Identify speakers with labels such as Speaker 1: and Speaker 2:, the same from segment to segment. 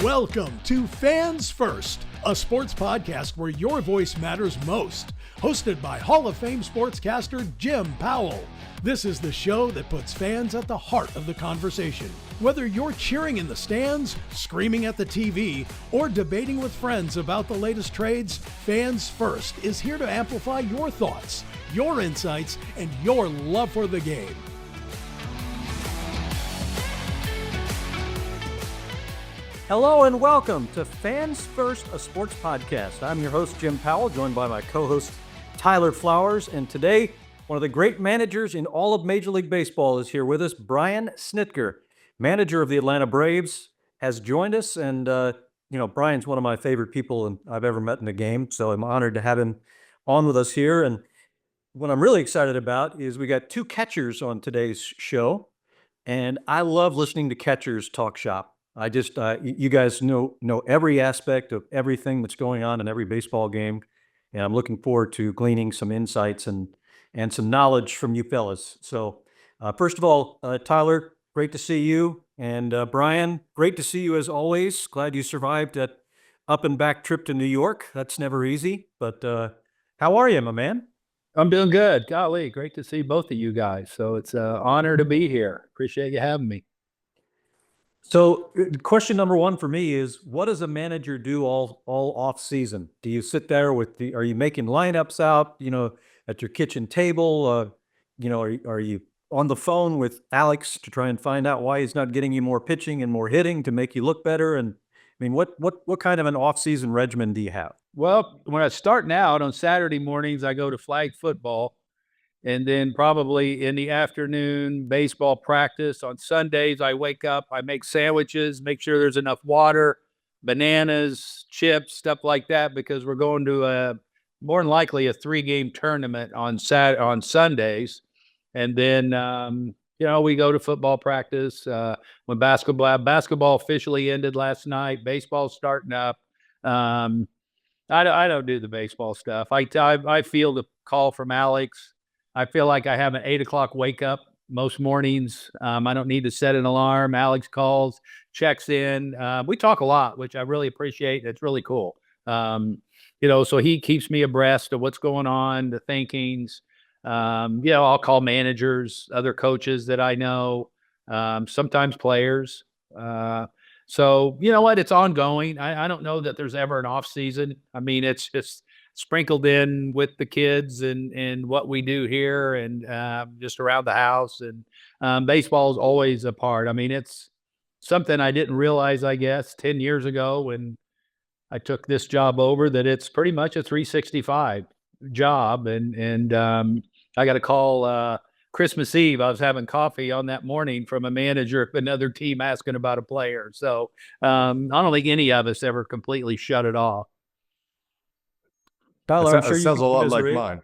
Speaker 1: Welcome to Fans First, a sports podcast where your voice matters most. Hosted by Hall of Fame sportscaster Jim Powell. This is the show that puts fans at the heart of the conversation. Whether you're cheering in the stands, screaming at the TV, or debating with friends about the latest trades, Fans First is here to amplify your thoughts, your insights, and your love for the game.
Speaker 2: Hello and welcome to Fans First, a sports podcast. I'm your host, Jim Powell, joined by my co-host, Tyler Flowers. And today, one of the great managers in all of Major League Baseball is here with us. Brian Snitker, manager of the Atlanta Braves, has joined us. And, Brian's one of my favorite people I've ever met in a game. So I'm honored to have him on with us here. And what I'm really excited about is we got two catchers on today's show. And I love listening to catchers talk shop. I just, you guys know every aspect of everything that's going on in every baseball game, and I'm looking forward to gleaning some insights and some knowledge from you fellas. So, first of all, Tyler, great to see you, and Brian, great to see you as always. Glad you survived that up and back trip to New York. That's never easy, but how are you, my man?
Speaker 3: I'm doing good. Golly, great to see both of you guys. So it's an honor to be here. Appreciate you having me.
Speaker 2: So, question number one for me is, what does a manager do all off season? Do you sit there are you making lineups out, at your kitchen table? Are you on the phone with Alex to try and find out why he's not getting you more pitching and more hitting to make you look better? And I mean, what kind of an off season regimen do you have?
Speaker 3: Well, when I was starting out on Saturday mornings, I go to flag football. And then probably in the afternoon, baseball practice. On Sundays, I wake up, I make sandwiches, make sure there's enough water, bananas, chips, stuff like that, because we're going to more than likely a 3-game tournament on Sundays. And then, we go to football practice. When basketball officially ended last night, baseball's starting up. I don't do the baseball stuff. I feel the call from Alex. I feel like I have an 8 o'clock wake up most mornings. I don't need to set an alarm. Alex calls, checks in. We talk a lot, which I really appreciate. It's really cool. So he keeps me abreast of what's going on, the thinkings. I'll call managers, other coaches that I know, sometimes players. So you know what? It's ongoing. I don't know that there's ever an off season. I mean, it's just sprinkled in with the kids and what we do here and just around the house. And baseball is always a part. I mean, it's something I didn't realize, I guess, 10 years ago when I took this job over, that it's pretty much a 365 job. And I got a call Christmas Eve. I was having coffee on that morning from a manager of another team asking about a player. So I don't think any of us ever completely shut it off.
Speaker 2: Tyler, I'm sure
Speaker 4: it sounds a lot like mine.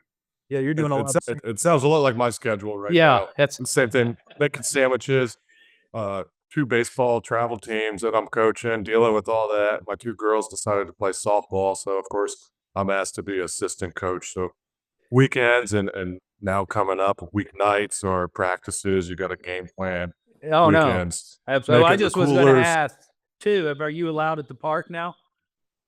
Speaker 2: Yeah, you're doing a lot.
Speaker 4: It sounds a lot like my schedule right now.
Speaker 3: Yeah, that's
Speaker 4: the same thing. Making sandwiches, 2 baseball travel teams that I'm coaching, dealing with all that. My 2 girls decided to play softball, so of course I'm asked to be assistant coach. So weekends and now coming up weeknights or practices, you got a game plan.
Speaker 3: Oh
Speaker 4: weekends,
Speaker 3: no, absolutely. I just was going to ask too. Are you allowed at the park now?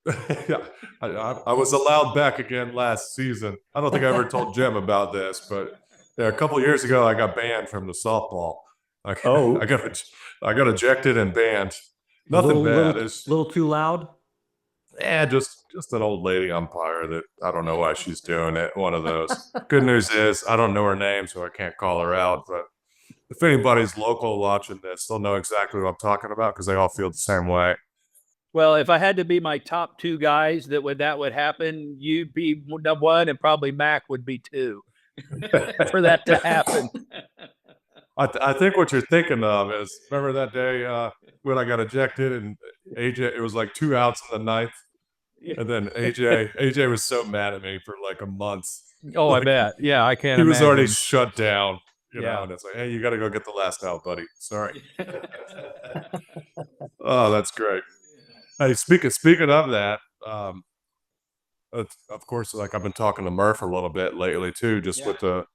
Speaker 4: Yeah, I was allowed back again last season. I don't think I ever told Jim about this, but a couple of years ago, I got banned from the softball. I got ejected and banned. Nothing bad. It's
Speaker 2: a little too loud.
Speaker 4: Yeah, just an old lady umpire that I don't know why she's doing it. One of those. Good news is I don't know her name, so I can't call her out. But if anybody's local watching this, they'll know exactly what I'm talking about because they all feel the same way.
Speaker 3: Well, if I had to be my top 2 guys that would happen, you'd be number 1 and probably Mac would be 2 for that to happen.
Speaker 4: I think what you're thinking of is, remember that day when I got ejected and AJ, it was like 2 outs in the 9th. And then AJ was so mad at me for like a month.
Speaker 3: Oh, I bet. Yeah, I can't imagine.
Speaker 4: He was already shut down, know, and it's like, hey, you got to go get the last out, buddy. Sorry. Oh, that's great. Hey, speaking of that, of course, like I've been talking to Murph a little bit lately too, just with the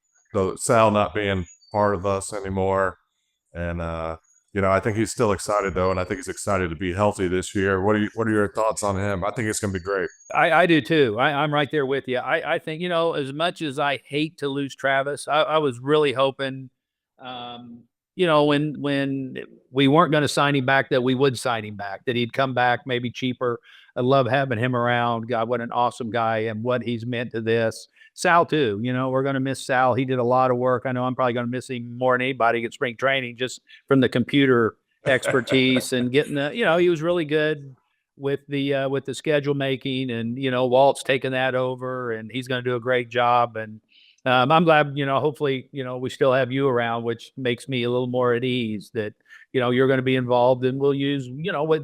Speaker 4: Sal not being part of us anymore, and I think he's still excited though, and I think he's excited to be healthy this year. What are your thoughts on him? I think it's going to be great.
Speaker 3: I do too. I'm right there with you. I think, as much as I hate to lose Travis, I was really hoping, when we weren't going to sign him back, that we would sign him back, that he'd come back maybe cheaper. I love having him around. God, what an awesome guy and what he's meant to this. Sal too, we're going to miss Sal. He did a lot of work. I know I'm probably going to miss him more than anybody at spring training, just from the computer expertise and getting he was really good with the schedule making, and Walt's taking that over, and he's going to do a great job. And I'm glad, hopefully, we still have you around, which makes me a little more at ease that, you're going to be involved, and we'll use,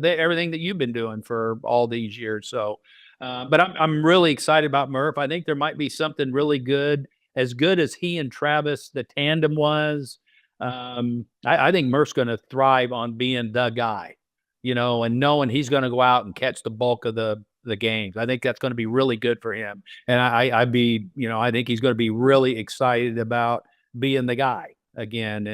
Speaker 3: everything that you've been doing for all these years. So, but I'm really excited about Murph. I think there might be something really good as he and Travis, the tandem was. I think Murph's going to thrive on being the guy, and knowing he's going to go out and catch the bulk of the games. I think that's going to be really good for him. And I think he's going to be really excited about being the guy again.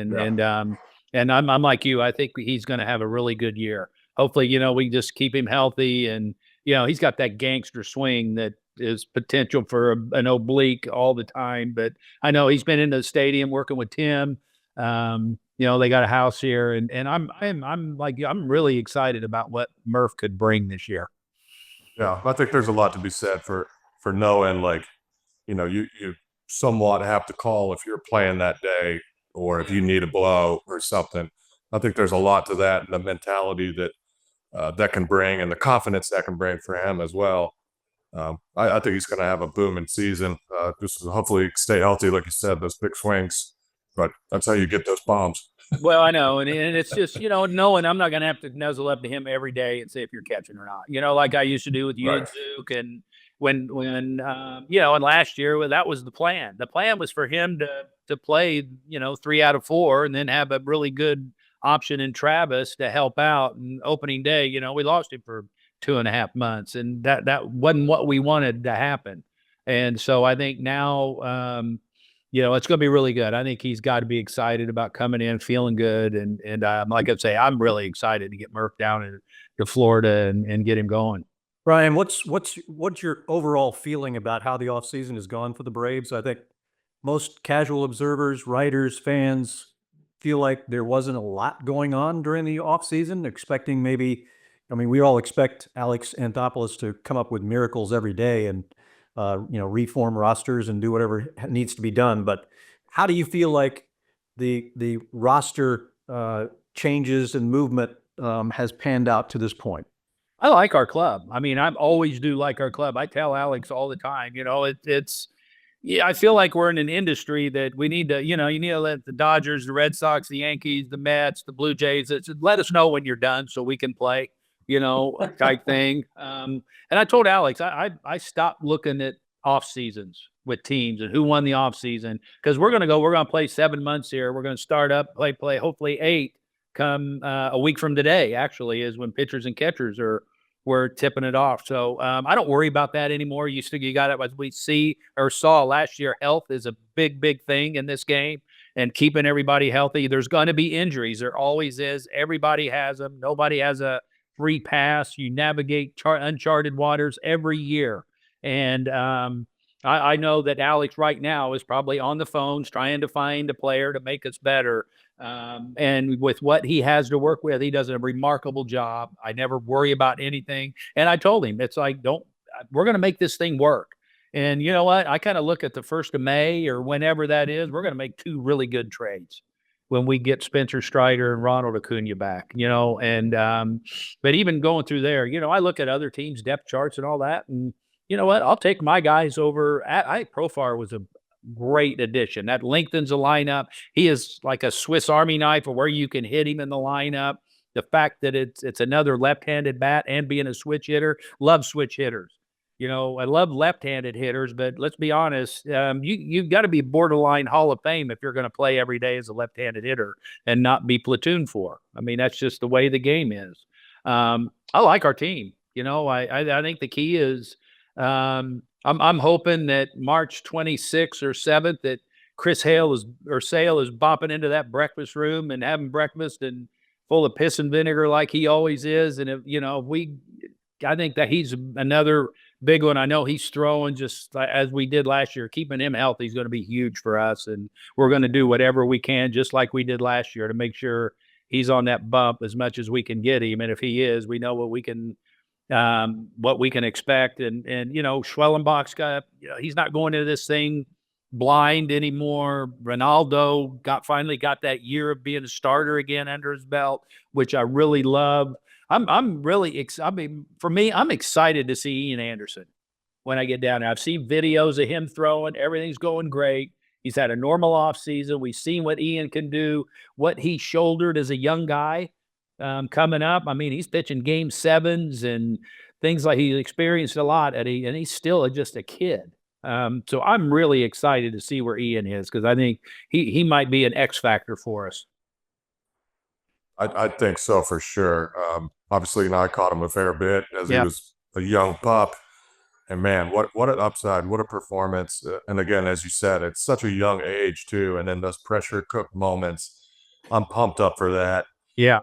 Speaker 3: And I'm like you. I think he's going to have a really good year. Hopefully, we can just keep him healthy, and he's got that gangster swing that is potential for an oblique all the time. But I know he's been in the stadium working with Tim. They got a house here, and I'm like you. I'm really excited about what Murph could bring this year.
Speaker 4: Yeah, I think there's a lot to be said for knowing, like, you somewhat have to call if you're playing that day, or if you need a blow or something. I think there's a lot to that, and the mentality that can bring, and the confidence that can bring for him as well. I think he's going to have a booming season. Just hopefully stay healthy, like you said, those big swings. But that's how you get those bombs.
Speaker 3: Well, I know, and it's just knowing I'm not going to have to nuzzle up to him every day and say if you're catching or not. Like I used to do with you and Zook, and when and last year, that was the plan. The plan was for him to play 3 out of 4, and then have a really good option in Travis to help out. And opening day, we lost him for 2.5 months, and that wasn't what we wanted to happen. And so I think now, it's going to be really good. I think he's got to be excited about coming in, feeling good. And like I say, I'm really excited to get Murph down to Florida and get him going.
Speaker 2: Brian, what's your overall feeling about how the offseason has gone for the Braves? I think most casual observers, writers, fans feel like there wasn't a lot going on during the offseason, expecting we all expect Alex Anthopoulos to come up with miracles every day and reform rosters and do whatever needs to be done. But how do you feel like the roster changes and movement has panned out to this point?
Speaker 3: I like our club. I always do like our club. I tell Alex all the time, I feel like we're in an industry that we need to, you need to let the Dodgers, the Red Sox, the Yankees, the Mets, the Blue Jays, let us know when you're done so we can play, type thing. And I told Alex, I stopped looking at off seasons with teams and who won the off season, because we're going to play 7 months here. We're going to start up, play, hopefully 8 come a week from today, actually, is when pitchers and catchers we're tipping it off. So I don't worry about that anymore. You got it, as we saw last year. Health is a big, big thing in this game, and keeping everybody healthy. There's going to be injuries. There always is. Everybody has them. Nobody has a free pass. You navigate uncharted waters every year. And I know that Alex right now is probably on the phones trying to find a player to make us better. And with what he has to work with, he does a remarkable job. I never worry about anything. And I told him, it's like, we're going to make this thing work. And you know what? I kind of look at the 1st of May or whenever that is, we're going to make 2 really good trades when we get Spencer Strider and Ronald Acuña back, but even going through there, I look at other teams' depth charts and all that. And you know what? I'll take my guys over. I think Profar was a great addition. That lengthens the lineup. He is like a Swiss Army knife, or where you can hit him in the lineup. The fact that it's another left-handed bat and being a switch hitter, love switch hitters. I love left-handed hitters, but let's be honest, you've got to be borderline Hall of Fame if you're going to play every day as a left-handed hitter and not be platoon for. That's just the way the game is. I like our team. I think the key is I'm hoping that March 26th or 7th that Chris Sale is bopping into that breakfast room and having breakfast and full of piss and vinegar like he always is. And I think that he's another big one. I know he's throwing just as we did last year. Keeping him healthy is going to be huge for us, and we're going to do whatever we can, just like we did last year, to make sure he's on that bump as much as we can get him. And if he is, we know what we can expect. And Schwellenbach's he's not going into this thing blind anymore. Ronaldo finally got that year of being a starter again under his belt, which I really love. I'm really for me, I'm excited to see Ian Anderson when I get down there. I've seen videos of him throwing. Everything's going great. He's had a normal offseason. We've seen what Ian can do, what he shouldered as a young guy coming up. I mean, he's pitching game 7s and things like he experienced a lot, and he's still just a kid. So I'm really excited to see where Ian is, because I think he might be an X factor for us.
Speaker 4: I think so for sure. Obviously, I caught him a fair bit as he was a young pup. And man, what an upside, what a performance. And again, as you said, it's such a young age too. And then those pressure cooked moments, I'm pumped up for that.
Speaker 3: Yeah.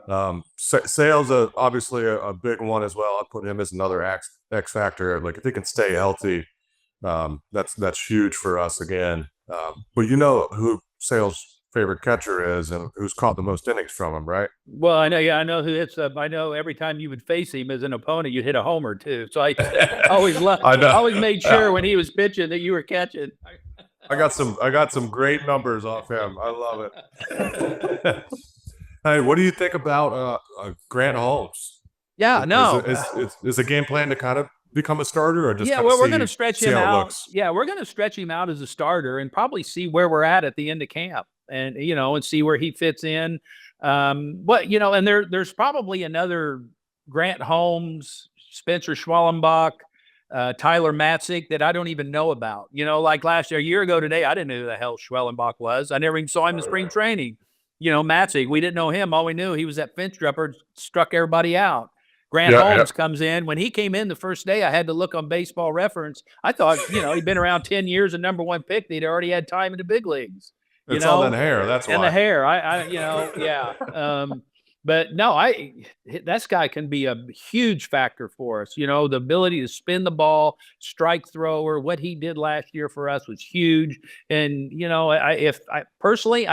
Speaker 4: Sales obviously a big one as well. I put him as another X factor. Like, if he can stay healthy, that's huge for us again. But you know who Sales' favorite catcher is, and who's caught the most innings from him, right?
Speaker 3: Well, I know. Yeah, I know who hits up. I know every time you would face him as an opponent, you'd hit a homer too. So I always loved. I always made sure when he was pitching that you were catching.
Speaker 4: I got some great numbers off him. I love it. Hey, what do you think about Grant Holmes?
Speaker 3: Yeah, no.
Speaker 4: Is the game plan to kind of become a starter, or just
Speaker 3: we're going to stretch him out. Yeah, we're going to stretch him out as a starter and probably see where we're at the end of camp, and and see where he fits in. And there's probably another Grant Holmes, Spencer Schwellenbach, Tyler Matzik that I don't even know about. Like last year, a year ago today, I didn't know who the hell Schwellenbach was. I never even saw him in spring training. Matzik, we didn't know him. All we knew, he was that fence jumper, struck everybody out. Grant Holmes comes in. When he came in the first day, I had to look on Baseball Reference. I thought, he'd been around 10 years, a number 1 pick. They'd already had time in the big leagues.
Speaker 4: It's all that hair. That's why.
Speaker 3: And the hair. But no, this guy can be a huge factor for us. The ability to spin the ball, strike thrower. What he did last year for us was huge. And I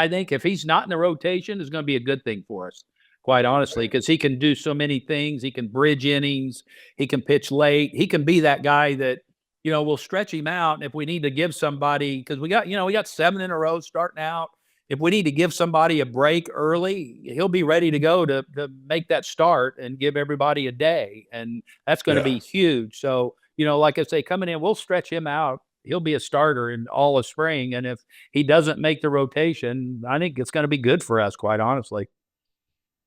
Speaker 3: think if he's not in the rotation, it's going to be a good thing for us, quite honestly, because he can do so many things. He can bridge innings. He can pitch late. He can be that guy that we'll stretch him out. And if we need to give somebody, because we got 7 in a row starting out. If we need to give somebody a break early, he'll be ready to go to make that start and give everybody a day. And that's going to be huge. So, like I say, coming in, we'll stretch him out. He'll be a starter in all of spring. And if he doesn't make the rotation, I think it's going to be good for us, quite honestly.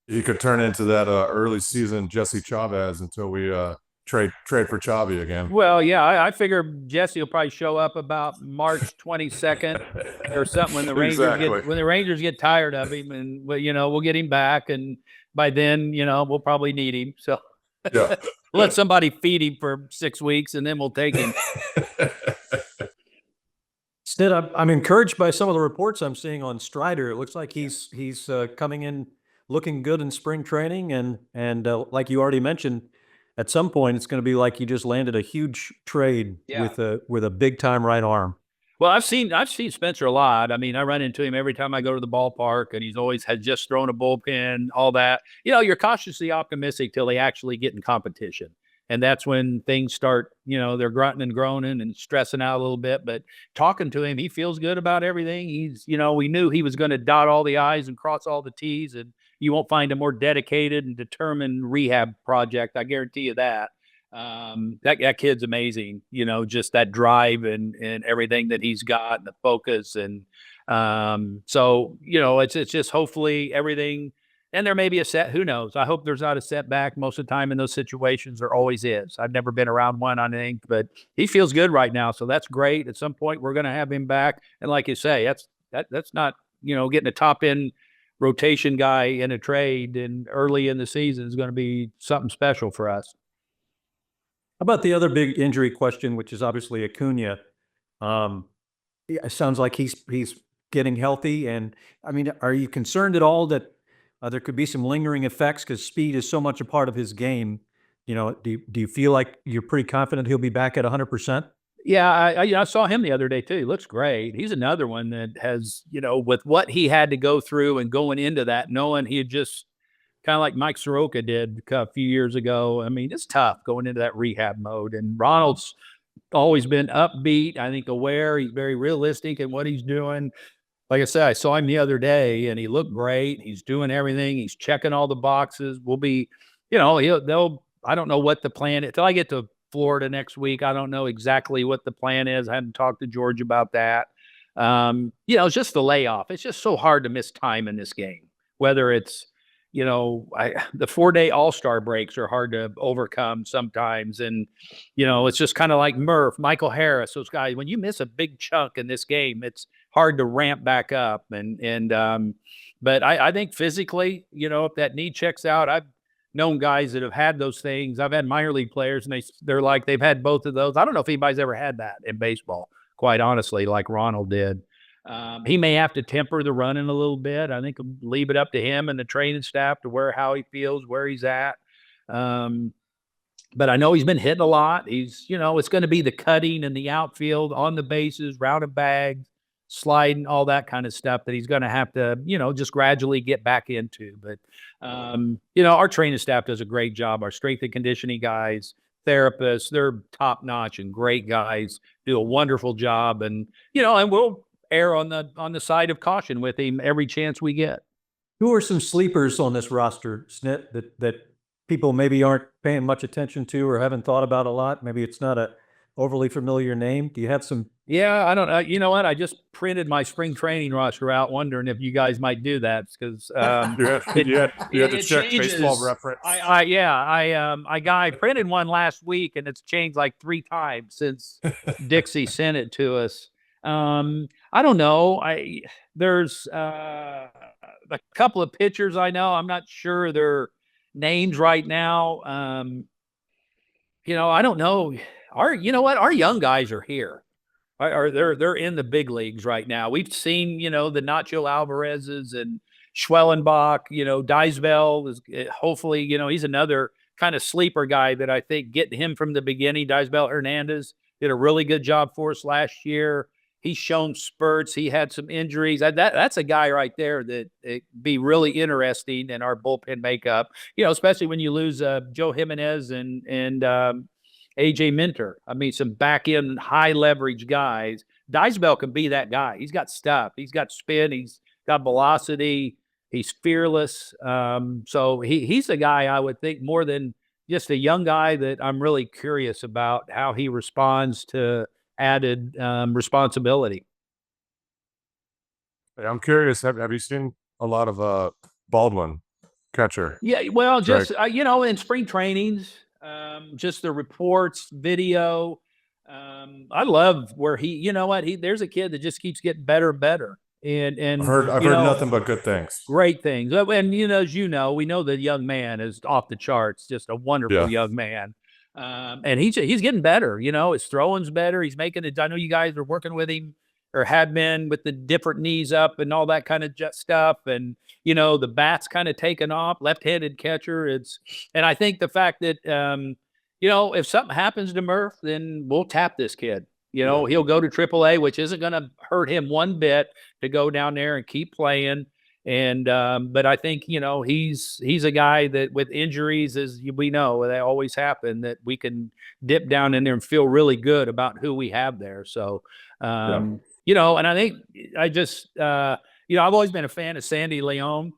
Speaker 4: He could turn into that early season Jesse Chavez until we trade for Chavi again.
Speaker 3: Well, yeah, I figure Jesse will probably show up about March 22nd or something when the Rangers get tired of him, and we'll get him back, and by then we'll probably need him. So let somebody feed him for 6 weeks, and then we'll take him.
Speaker 2: Snit, I'm encouraged by some of the reports I'm seeing on Strider. It looks like he's coming in looking good in spring training, and like you already mentioned, at some point, it's going to be like you just landed a huge trade with a big time right arm.
Speaker 3: Well, I've seen Spencer a lot. I mean, I run into him every time I go to the ballpark, and he's always had just thrown a bullpen, all that. You're cautiously optimistic till they actually get in competition, and that's when things start. They're grunting and groaning and stressing out a little bit. But talking to him, he feels good about everything. He's, we knew he was going to dot all the I's and cross all the T's, and you won't find a more dedicated and determined rehab project. I guarantee you that. That kid's amazing, just that drive and everything that he's got and the focus. And so, it's just hopefully everything. And there may be who knows? I hope there's not a setback. Most of the time in those situations, there always is. I've never been around one, I think, but he feels good right now. So that's great. At some point, we're going to have him back. And like you say, that's not, getting a top end rotation guy in a trade and early in the season is going to be something special for us.
Speaker 2: How about the other big injury question, which is obviously Acuña? It sounds like he's getting healthy, and I mean, are you concerned at all that there could be some lingering effects because speed is so much a part of his game. Do you feel like you're pretty confident he'll be back at 100%?
Speaker 3: Yeah, I saw him the other day too. He looks great. He's another one that has, with what he had to go through and going into that, knowing he had just kind of like Mike Soroka did a few years ago. I mean, it's tough going into that rehab mode. And Ronald's always been upbeat, I think aware. He's very realistic in what he's doing. Like I said, I saw him the other day and he looked great. He's doing everything. He's checking all the boxes. We'll be, I don't know what the plan is. Until I get to Florida next week, I don't know exactly what the plan is. I hadn't talked to George about that. It's just the layoff. It's just so hard to miss time in this game, whether it's, the 4-day all-star breaks are hard to overcome sometimes. And, it's just kind of like Murph, Michael Harris, those guys, when you miss a big chunk in this game, it's hard to ramp back up. But I think physically, if that knee checks out, I've known guys that have had those things. I've had minor league players and they're like, they've had both of those. I don't know if anybody's ever had that in baseball, quite honestly, like Ronald did. He may have to temper the running a little bit. I think leave it up to him and the training staff to how he feels, where he's at. But I know he's been hitting a lot. He's, it's going to be the cutting and the outfield on the bases, rounding bags, sliding, all that kind of stuff that he's going to have to, just gradually get back into. But, our training staff does a great job. Our strength and conditioning guys, therapists, they're top notch and great guys, do a wonderful job. And, and we'll err on the side of caution with him every chance we get.
Speaker 2: Who are some sleepers on this roster, Snit, that people maybe aren't paying much attention to or haven't thought about a lot? Maybe it's not a overly familiar name. Do you have some?
Speaker 3: Yeah, I don't know. You know what? I just printed my spring training roster out, wondering if you guys might do that because
Speaker 4: you had to check
Speaker 3: changes.
Speaker 4: Baseball Reference.
Speaker 3: I printed one last week and it's changed like 3 times since Dixie sent it to us. I don't know. There's a couple of pitchers I know. I'm not sure their names right now. I don't know. Our young guys are here. They're in the big leagues right now. We've seen, the Nacho Alvarez's and Schwellenbach, Deisbell is hopefully, he's another kind of sleeper guy that I think getting him from the beginning. Deisbell Hernandez did a really good job for us last year. He's shown spurts. He had some injuries. That's a guy right there that it'd be really interesting in our bullpen makeup, especially when you lose Joe Jimenez and AJ Minter. I mean, some back end high leverage guys. Deisbell can be that guy. He's got stuff. He's got spin. He's got velocity. He's fearless. So he's a guy I would think more than just a young guy that I'm really curious about how he responds to added responsibility.
Speaker 4: Hey, I'm curious. Have you seen a lot of Baldwin, catcher?
Speaker 3: Yeah, well, just in spring trainings, just the reports, video. I love where there's a kid that just keeps getting better and better. And
Speaker 4: I've heard nothing but good things.
Speaker 3: Great things. And as we know the young man is off the charts, just a wonderful young man. And he's getting better. His throwing's better. He's making it. I know you guys are working with him or have been with the different knees up and all that kind of stuff. And, the bat's kind of taken off, left-handed catcher. And I think the fact that, if something happens to Murph, then we'll tap this kid. He'll go to AAA, which isn't going to hurt him one bit to go down there and keep playing. And but I think he's a guy that with injuries, as we know, they always happen, that we can dip down in there and feel really good about who we have there. So and I think I've always been a fan of Sandy Leon,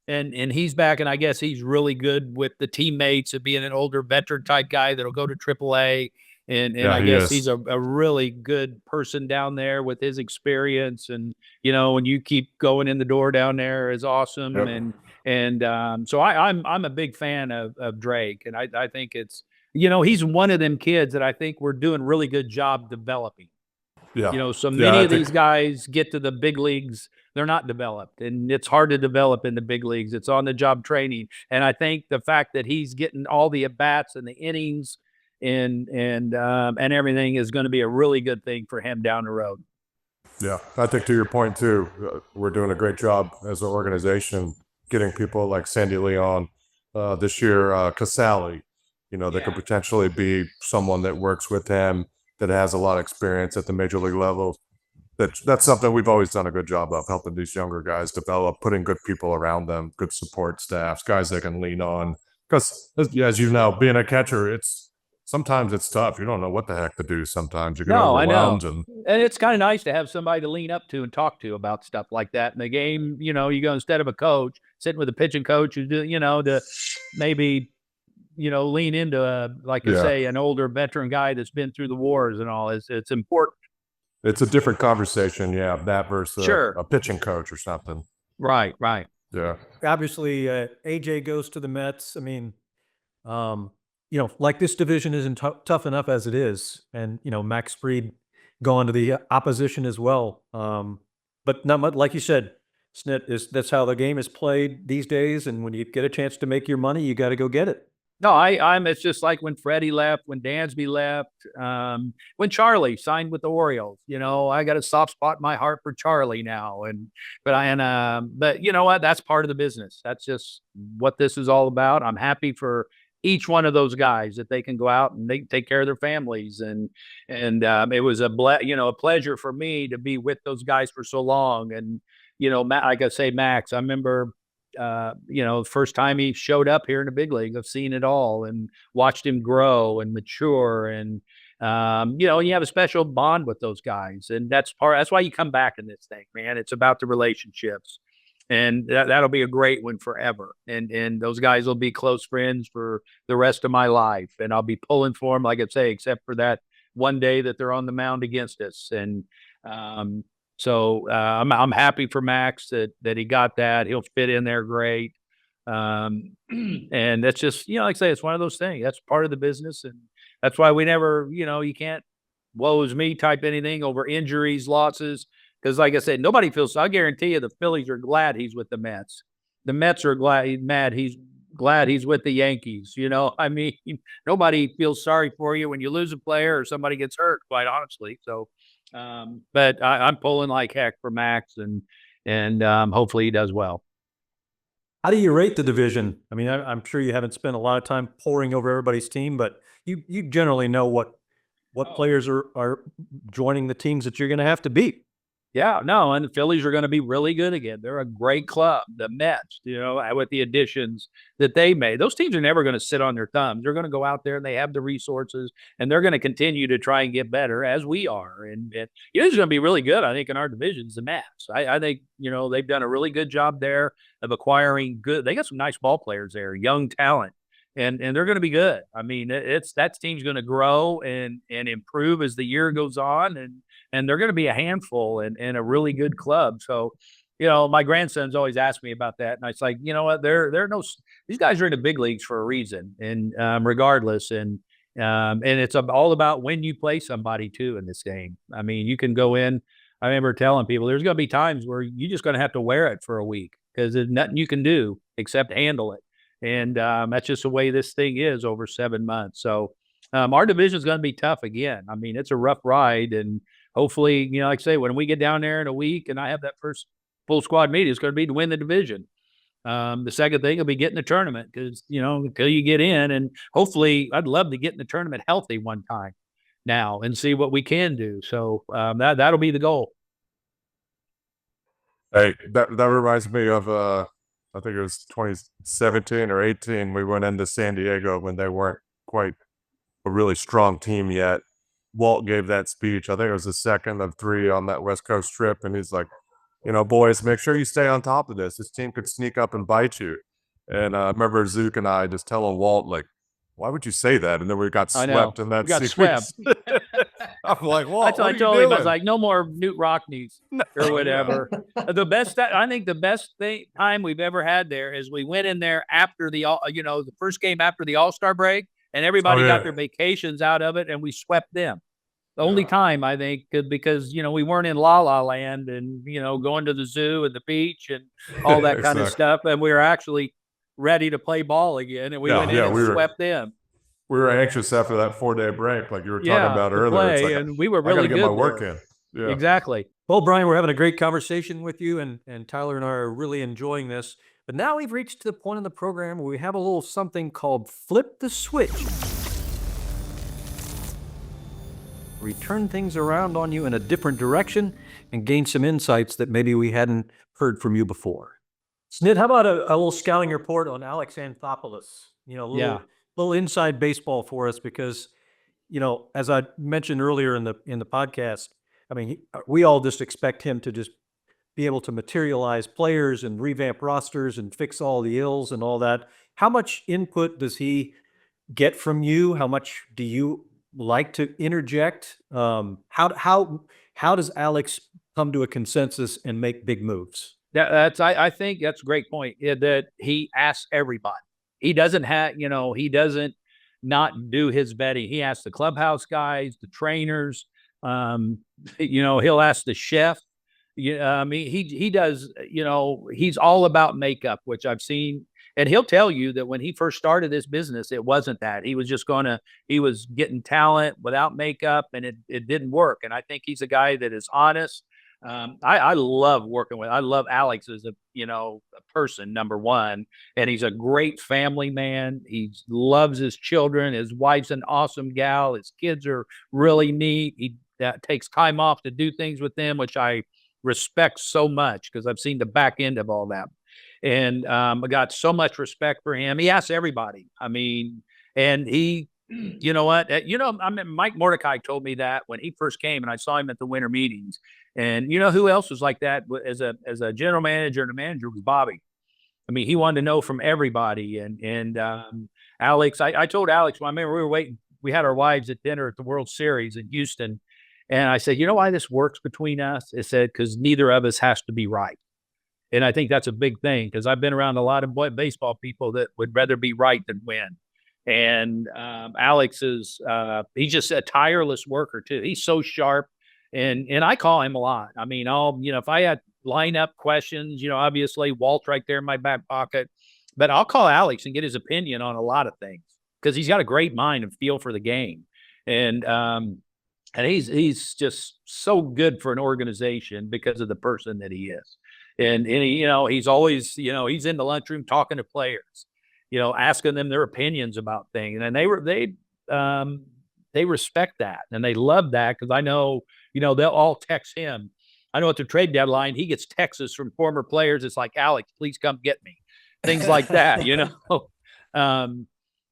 Speaker 3: and he's back, and I guess he's really good with the teammates of being an older veteran type guy that'll go to AAA. And I guess he's a really good person down there with his experience. And, when you keep going in the door down there is awesome. Yep. So I'm a big fan of Drake. And I think it's, he's one of them kids that I think we're doing a really good job developing.
Speaker 4: Yeah.
Speaker 3: So many of these guys get to the big leagues, they're not developed, and it's hard to develop in the big leagues. It's on the job training. And I think the fact that he's getting all the at-bats and the innings and everything is going to be a really good thing for him down the road.
Speaker 4: Yeah, I think to your point too, we're doing a great job as an organization getting people like Sandy Leon, this year, Casali, that could potentially be someone that works with him that has a lot of experience at the major league level. That's something we've always done a good job of, helping these younger guys develop, putting good people around them, good support staffs, guys they can lean on. Because as you know, being a catcher, sometimes it's tough. You don't know what the heck to do. Sometimes you get overwhelmed.
Speaker 3: I know. And it's kind of nice to have somebody to lean up to and talk to about stuff like that in the game. You go, instead of a coach sitting with a pitching coach who to maybe lean into say an older veteran guy that's been through the wars and all. It's important.
Speaker 4: It's a different conversation, that versus a pitching coach or something.
Speaker 3: Right.
Speaker 4: Yeah.
Speaker 2: Obviously, AJ goes to the Mets. I mean, like this division isn't tough enough as it is, and Max Fried going to the opposition as well. But not much, like you said, Snit, that's how the game is played these days. And when you get a chance to make your money, you got to go get it.
Speaker 3: No, it's just like when Freddie left, when Dansby left, when Charlie signed with the Orioles. I got a soft spot in my heart for Charlie now. But you know what? That's part of the business. That's just what this is all about. I'm happy for each one of those guys that they can go out and they take care of their families. And it was a pleasure for me to be with those guys for so long. And, like I say, Max, I remember, the first time he showed up here in the big league, I've seen it all and watched him grow and mature. And, you have a special bond with those guys. And that's why you come back in this thing, man. It's about the relationships. And that'll be a great one forever. And those guys will be close friends for the rest of my life. And I'll be pulling for them, like I say, except for that one day that they're on the mound against us. And so I'm happy for Max that he got that. He'll fit in there great. And that's just, like I say, it's one of those things. That's part of the business. And that's why we never, you can't woe is me type anything over injuries, losses. Because like I said, nobody feels, I guarantee you the Phillies are glad he's with the Mets. The Mets are glad he's with the Yankees. Nobody feels sorry for you when you lose a player or somebody gets hurt, quite honestly. So, but I'm pulling like heck for Max and hopefully he does well.
Speaker 2: How do you rate the division? I mean, I'm sure you haven't spent a lot of time poring over everybody's team, but you generally know what players are joining the teams that you're going to have to beat.
Speaker 3: Yeah, no, and the Phillies are going to be really good again. They're a great club. The Mets, with the additions that they made, those teams are never going to sit on their thumbs. They're going to go out there and they have the resources, and they're going to continue to try and get better as we are. And it's going to be really good, I think, in our divisions, the Mets. I think, they've done a really good job there of acquiring good. They got some nice ball players there, young talent. And they're going to be good. I mean, that team's going to grow and improve as the year goes on, and they're going to be a handful and a really good club. So, my grandson's always asked me about that, and it's like, what? These guys are in the big leagues for a reason, and regardless, and it's all about when you play somebody too in this game. I mean, you can go in. I remember telling people there's going to be times where you're just going to have to wear it for a week because there's nothing you can do except handle it. And that's just the way this thing is over 7 months. So our division is going to be tough again. I mean, it's a rough ride. And hopefully, like I say, when we get down there in a week and I have that first full squad meeting, it's going to be to win the division. The second thing will be getting the tournament because, until you get in. And hopefully, I'd love to get in the tournament healthy one time now and see what we can do. So that'll be the goal.
Speaker 4: Hey, that reminds me of I think it was 2017 or 18. We went into San Diego when they weren't quite a really strong team yet. Walt gave that speech. I think it was the second of 3 on that West Coast trip. And he's like, boys, make sure you stay on top of this. This team could sneak up and bite you. And I remember Zook and I just telling Walt, like, why would you say that? And then we got swept in that series.
Speaker 3: Swept.
Speaker 4: I'm like, Walt,
Speaker 3: I told him, I was like, no more Newt Rockneys or whatever. I think the best time we've ever had there is we went in there after the first game after the All-Star break, and everybody got their vacations out of it, and we swept them. The only time, I think, because, we weren't in La La Land and, going to the zoo and the beach and all that kind of stuff. And we were actually ready to play ball again. And we went in and swept them.
Speaker 4: We were anxious after that 4-day break, like you were talking about earlier. It's like,
Speaker 3: and we were really good.
Speaker 4: I got to get my work in. Yeah.
Speaker 3: Exactly.
Speaker 2: Well, Brian, we're having a great conversation with you, and Tyler and I are really enjoying this. But now we've reached the point in the program where we have a little something called Flip the Switch. We turn things around on you in a different direction and gain some insights that maybe we hadn't heard from you before. Snit, how about a little scouting report on Alex Anthopoulos? You know, a little inside baseball for us, because, you know, as I mentioned earlier in the podcast, I mean, we all just expect him to just be able to materialize players and revamp rosters and fix all the ills and all that. How much input does he get from you? How much do you like to interject? How does Alex come to a consensus and make big moves?
Speaker 3: I think that's a great point, that he asks everybody. He doesn't not do his vetting. He asks the clubhouse guys, the trainers, he'll ask the chef. I mean, he does, he's all about makeup, which I've seen. And he'll tell you that when he first started this business, it wasn't that. He was just he was getting talent without makeup, and it didn't work. And I think he's a guy that is honest. I love working with. I love Alex as a person, number one, and he's a great family man. He loves his children. His wife's an awesome gal. His kids are really neat. He takes time off to do things with them, which I respect so much, because I've seen the back end of all that. And I got so much respect for him. He asks everybody. I mean, and he, you know what? I mean, Mike Mordecai told me that when he first came, and I saw him at the winter meetings. And you know who else was like that as a general manager and a manager was Bobby. I mean, he wanted to know from everybody. And Alex, I told Alex, well, I remember we were waiting. We had our wives at dinner at the World Series in Houston. And I said, you know why this works between us? It said, because neither of us has to be right. And I think that's a big thing, because I've been around a lot of baseball people that would rather be right than win. And Alex is, he's just a tireless worker too. He's so sharp. And I call him a lot. I mean, if I had lineup questions, obviously Walt's right there in my back pocket, but I'll call Alex and get his opinion on a lot of things, because he's got a great mind and feel for the game. And he's just so good for an organization because of the person that he is. And he's always, he's in the lunchroom talking to players, asking them their opinions about things. And they respect that, and they love that, because I know, they'll all text him. I know at the trade deadline, he gets texts from former players. It's like, Alex, please come get me. Things like that,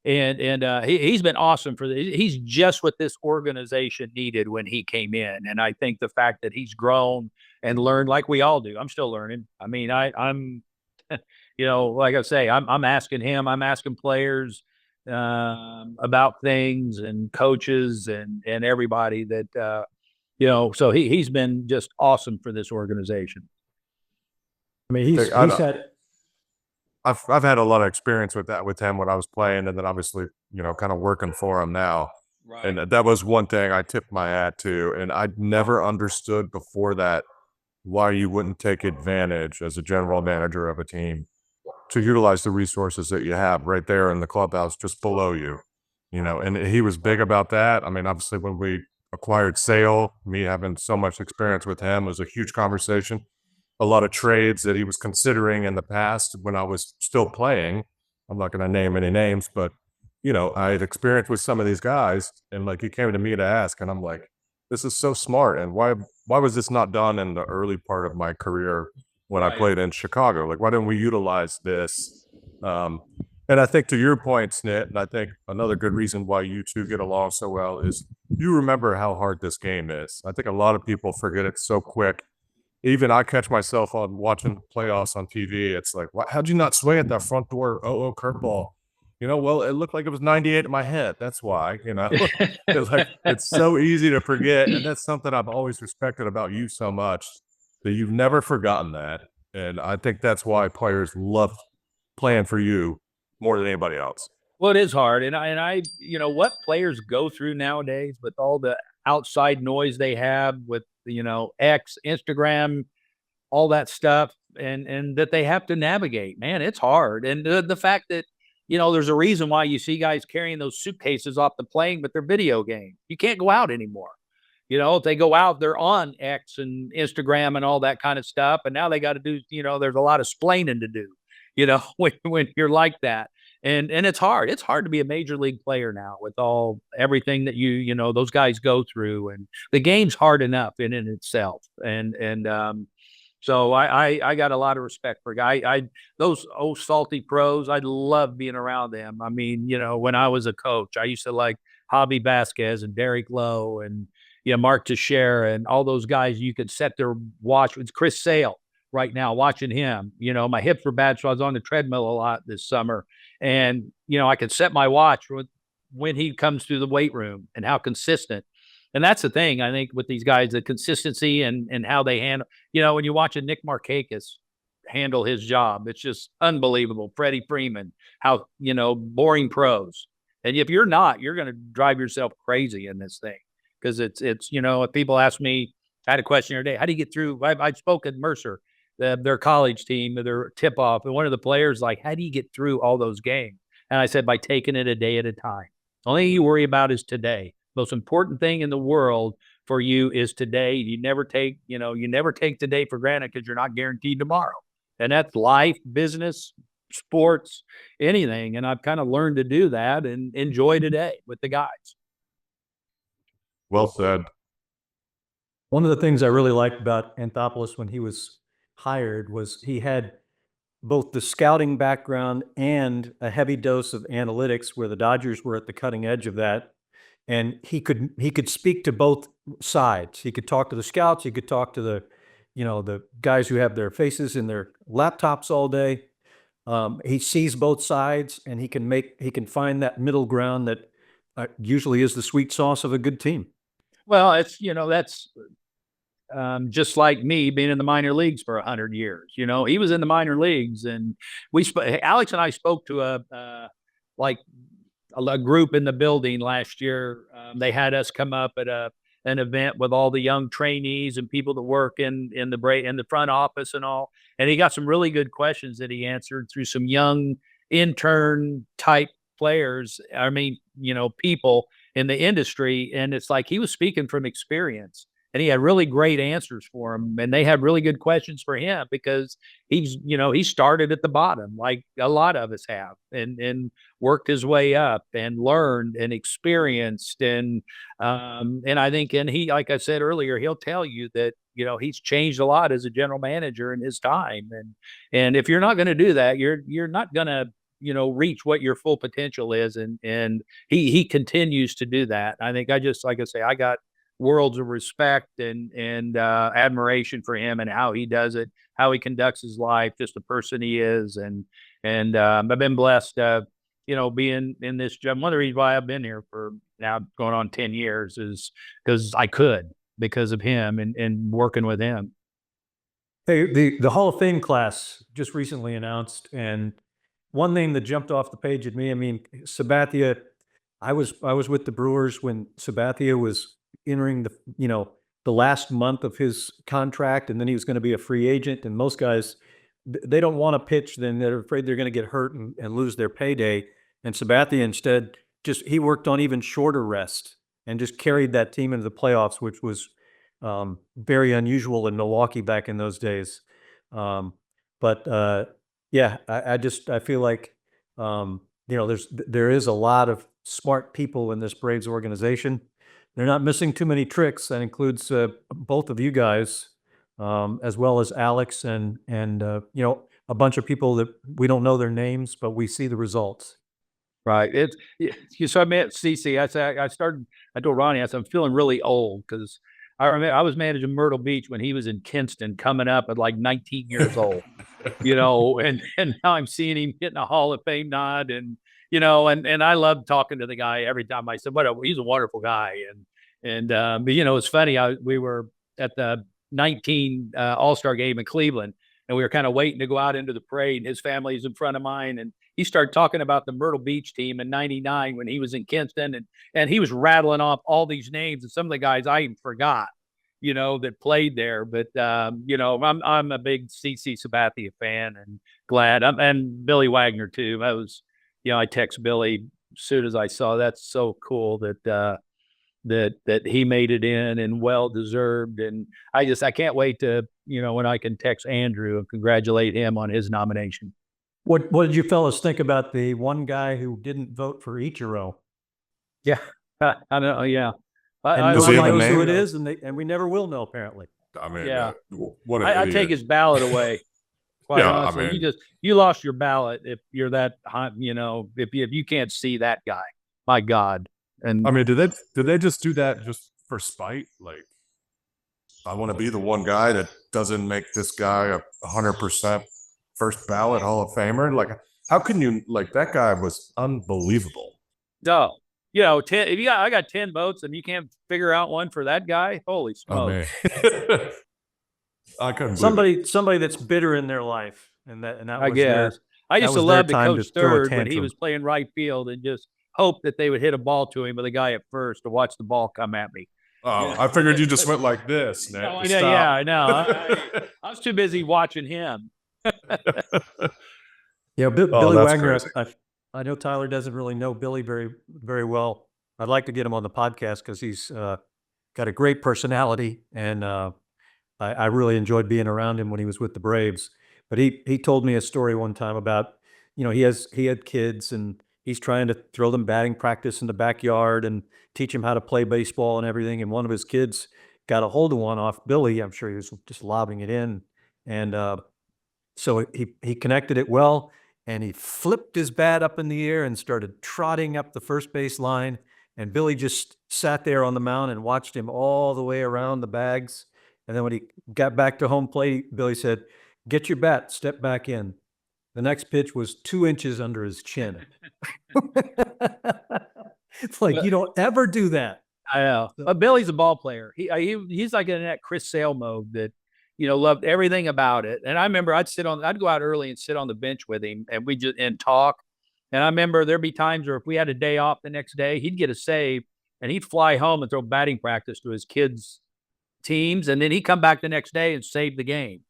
Speaker 3: he's been awesome he's just what this organization needed when he came in. And I think the fact that he's grown and learned, like we all do. I'm still learning. I mean, I'm, like I say, I'm asking him, I'm asking players about things, and coaches and everybody that, so he's been just awesome for this organization.
Speaker 2: I mean,
Speaker 4: I've had a lot of experience with that with him when I was playing, and then obviously, kind of working for him now. Right. And that was one thing I tipped my hat to. And I never understood before that why you wouldn't take advantage as a general manager of a team to utilize the resources that you have right there in the clubhouse just below you, and he was big about that. I mean, obviously when we acquired Sale, me having so much experience with him was a huge conversation. A lot of trades that he was considering in the past when I was still playing. I'm not going to name any names, but I had experience with some of these guys, and like he came to me to ask, and I'm like, this is so smart. And why was this not done in the early part of my career when I played in Chicago? Like, why didn't we utilize this? And I think to your point, Snit, and I think another good reason why you two get along so well is you remember how hard this game is. I think a lot of people forget it so quick. Even I catch myself on watching playoffs on TV. It's like, how'd you not swing at that front door? Curveball. Well, it looked like it was 98 in my head. That's why, it's so easy to forget. And that's something I've always respected about you so much, that you've never forgotten that. And I think that's why players love playing for you more than anybody else.
Speaker 3: Well, it is hard. And I what players go through nowadays with all the outside noise they have with, X, Instagram, all that stuff, and that they have to navigate, man, it's hard. And the fact that, there's a reason why you see guys carrying those suitcases off the plane, but they're video games. You can't go out anymore. If they go out, they're on X and Instagram and all that kind of stuff. And now they got to do, there's a lot of splaining to do, when you're like that. And it's hard. It's hard to be a major league player now with everything that those guys go through, and the game's hard enough in itself. So I got a lot of respect for those old salty pros. I love being around them. I mean, when I was a coach, I used to like Javi Vasquez and Derek Lowe and Mark Teixeira and all those guys. You could set their watch with Chris Sale right now, watching him. My hips were bad, so I was on the treadmill a lot this summer. And, I could set my watch when he comes through the weight room and how consistent. And that's the thing, I think, with these guys, the consistency and how they handle, when you watch a Nick Markakis handle his job, it's just unbelievable. Freddie Freeman, how, boring pros. And if you're not, you're going to drive yourself crazy in this thing. Because it's if people ask me, I had a question the other day, how do you get through? I spoke at Mercer, their college team, their tip-off, and one of the players like, how do you get through all those games? And I said, by taking it a day at a time. The only thing you worry about is today. Most important thing in the world for you is today. You never take today for granted because you're not guaranteed tomorrow. And that's life, business, sports, anything. And I've kind of learned to do that and enjoy today with the guys.
Speaker 4: Well said.
Speaker 2: One of the things I really liked about Anthopoulos when he was hired was he had both the scouting background and a heavy dose of analytics, where the Dodgers were at the cutting edge of that. And he could speak to both sides. He could talk to the scouts. He could talk to the guys who have their faces in their laptops all day. He sees both sides, and he can find that middle ground that usually is the sweet sauce of a good team.
Speaker 3: Well, it's that's just like me being in the minor leagues for 100 years. He was in the minor leagues, and Alex and I spoke to a group in the building last year. They had us come up at an event with all the young trainees and people that work in the front office and all. And he got some really good questions that he answered through some young intern type players. I mean, people in the industry. And it's like he was speaking from experience. And he had really great answers for them, and they had really good questions for him because he started at the bottom like a lot of us have, and worked his way up and learned and experienced, and I think, and he, like I said earlier, he'll tell you that he's changed a lot as a general manager in his time, and if you're not going to do that, you're not going to reach what your full potential is, and he continues to do that. I think I got worlds of respect and admiration for him and how he does it, how he conducts his life, just the person he is. And I've been blessed, being in this job. One of the reasons why I've been here for now going on 10 years is because of him and working with him.
Speaker 2: Hey, the Hall of Fame class just recently announced, and one name that jumped off the page at me, I mean, Sabathia, I was with the Brewers when Sabathia was entering the last month of his contract, and then he was going to be a free agent. And most guys, they don't want to pitch, then they're afraid they're going to get hurt and lose their payday. And Sabathia instead he worked on even shorter rest and just carried that team into the playoffs, which was very unusual in Milwaukee back in those days. Yeah, I feel like there is a lot of smart people in this Braves organization. They're not missing too many tricks. That includes both of you guys, as well as Alex and a bunch of people that we don't know their names, but we see the results.
Speaker 3: Right. So I met CC. I told Ronnie, I said, I'm feeling really old because I remember I was managing Myrtle Beach when he was in Kinston, coming up at like 19 years old, and now I'm seeing him getting a Hall of Fame nod, and I love talking to the guy every time. I said, he's a wonderful guy. But it's funny. We were at the 19 All-Star game in Cleveland, and we were kind of waiting to go out into the parade, and his family's in front of mine. And he started talking about the Myrtle Beach team in '99 when he was in Kinston, and he was rattling off all these names, and some of the guys I even forgot, that played there. But I'm a big CC Sabathia fan, and glad. And Billy Wagner too. That was, I text Billy as soon as I saw. That's so cool that he made it in, and well deserved. And I can't wait to when I can text Andrew and congratulate him on his nomination.
Speaker 2: What did you fellas think about the one guy who didn't vote for Ichiro?
Speaker 3: Yeah, I don't know. Yeah,
Speaker 2: And
Speaker 4: Was he
Speaker 2: nobody
Speaker 4: in the
Speaker 2: knows who
Speaker 4: name?
Speaker 2: it is, and we never will know, apparently.
Speaker 4: I mean,
Speaker 3: Yeah.
Speaker 4: what an
Speaker 3: I
Speaker 4: idiot.
Speaker 3: take his ballot away. Quite
Speaker 4: Yeah, I
Speaker 3: honestly,
Speaker 4: mean-
Speaker 3: you lost your ballot if you're that if you can't see that guy. My God. And
Speaker 4: I mean, did they just do that just for spite? Like, I want to be the one guy that doesn't make this guy a 100% first ballot Hall of Famer. Like, how can you, like, that guy was unbelievable.
Speaker 3: no, 10. I got 10 votes and you can't figure out one for that guy. Holy smokes!
Speaker 4: man. I couldn't believe it.
Speaker 2: Somebody that's bitter in their life, and that
Speaker 3: I
Speaker 2: was
Speaker 3: guess I
Speaker 2: that
Speaker 3: used
Speaker 2: was
Speaker 3: to
Speaker 2: their
Speaker 3: love to
Speaker 2: time
Speaker 3: coach
Speaker 2: to throw a
Speaker 3: third when he
Speaker 2: tantrum.
Speaker 3: was playing right field and just hope that they would hit a ball to him with a guy at first to watch the ball come at me.
Speaker 4: Oh, I figured you just went like this, Nick.
Speaker 3: Oh,
Speaker 4: Stop.
Speaker 3: yeah, I know. I was too busy watching him.
Speaker 2: Yeah, Billy
Speaker 4: that's
Speaker 2: Wagner.
Speaker 4: crazy.
Speaker 2: I know Tyler doesn't really know Billy very, very well. I'd like to get him on the podcast because he's got a great personality, and I really enjoyed being around him when he was with the Braves. But he told me a story one time about, he had kids, and he's trying to throw them batting practice in the backyard and teach them how to play baseball and everything. And one of his kids got a hold of one off Billy. I'm sure he was just lobbing it in, and so he connected it well. And he flipped his bat up in the air and started trotting up the first base line. And Billy just sat there on the mound and watched him all the way around the bags. And then when he got back to home plate, Billy said, "Get your bat, step back in." The next pitch was 2 inches under his chin. It's like, you don't ever do that.
Speaker 3: I know. But Billy's a ball player. He's like in that Chris Sale mode that, loved everything about it. And I remember I'd go out early and sit on the bench with him and and talk. And I remember there'd be times where if we had a day off the next day, he'd get a save and he'd fly home and throw batting practice to his kids' teams. And then he'd come back the next day and save the game.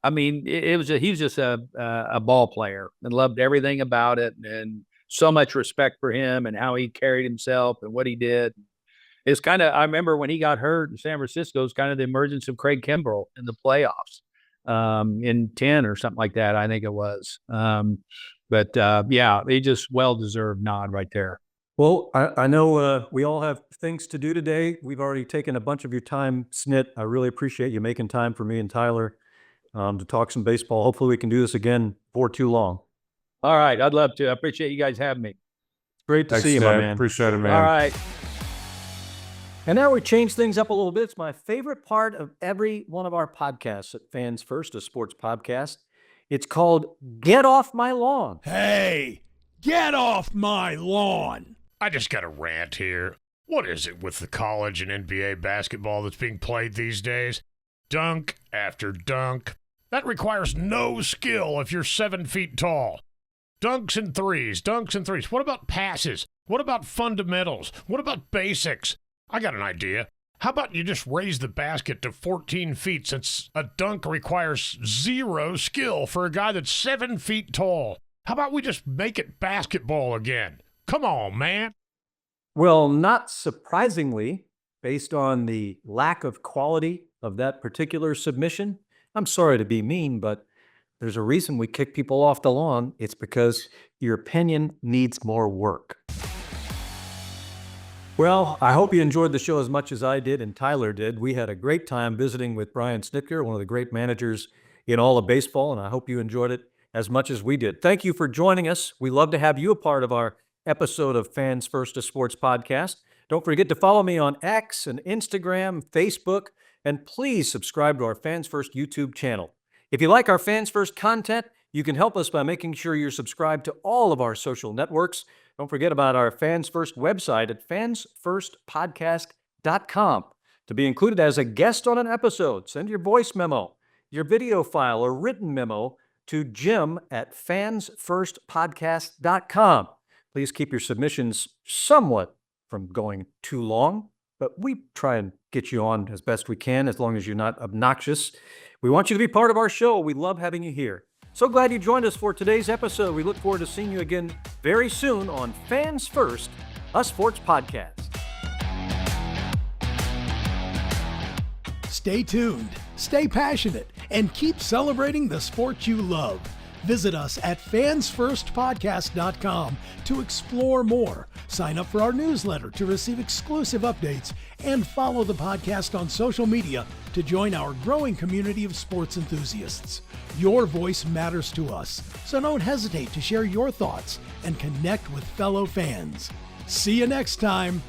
Speaker 3: I mean, he was just a ball player and loved everything about it, and so much respect for him and how he carried himself and what he did. It's kind of, I remember when he got hurt in San Francisco, it was kind of the emergence of Craig Kimbrell in the playoffs in 10 or something like that, I think it was. But he just well-deserved nod right there.
Speaker 2: Well, I know we all have things to do today. We've already taken a bunch of your time, Snit. I really appreciate you making time for me and Tyler to talk some baseball. Hopefully we can do this again before too long.
Speaker 3: All right. I'd love to. I appreciate you guys having me.
Speaker 2: It's great to see you, my man.
Speaker 4: Appreciate it, man.
Speaker 3: All right.
Speaker 2: And now we change things up a little bit. It's my favorite part of every one of our podcasts at Fans First, a sports podcast. It's called Get Off My Lawn.
Speaker 1: Hey, get off my lawn.
Speaker 5: I just got a rant here. What is it with the college and NBA basketball that's being played these days? Dunk after dunk. That requires no skill if you're 7 feet tall. Dunks and threes. What about passes? What about fundamentals? What about basics? I got an idea. How about you just raise the basket to 14 feet since a dunk requires zero skill for a guy that's 7 feet tall? How about we just make it basketball again? Come on, man.
Speaker 2: Well, not surprisingly, based on the lack of quality of that particular submission, I'm sorry to be mean, but there's a reason we kick people off the lawn. It's because your opinion needs more work. Well, I hope you enjoyed the show as much as I did and Tyler did. We had a great time visiting with Brian Snitker, one of the great managers in all of baseball, and I hope you enjoyed it as much as we did. Thank you for joining us. We love to have you a part of our episode of Fans First, a sports podcast. Don't forget to follow me on X and Instagram, Facebook, and please subscribe to our Fans First YouTube channel. If you like our Fans First content, you can help us by making sure you're subscribed to all of our social networks. Don't forget about our Fans First website at fansfirstpodcast.com. To be included as a guest on an episode, send your voice memo, your video file, or written memo to Jim at fansfirstpodcast.com. Please keep your submissions somewhat from going too long, but we try and get you on as best we can, as long as you're not obnoxious. We want you to be part of our show. We love having you here. So glad you joined us for today's episode. We look forward to seeing you again very soon on Fans First, a sports podcast.
Speaker 1: Stay tuned, stay passionate, and keep celebrating the sport you love. Visit us at fansfirstpodcast.com to explore more. Sign up for our newsletter to receive exclusive updates and follow the podcast on social media to join our growing community of sports enthusiasts. Your voice matters to us, so don't hesitate to share your thoughts and connect with fellow fans. See you next time.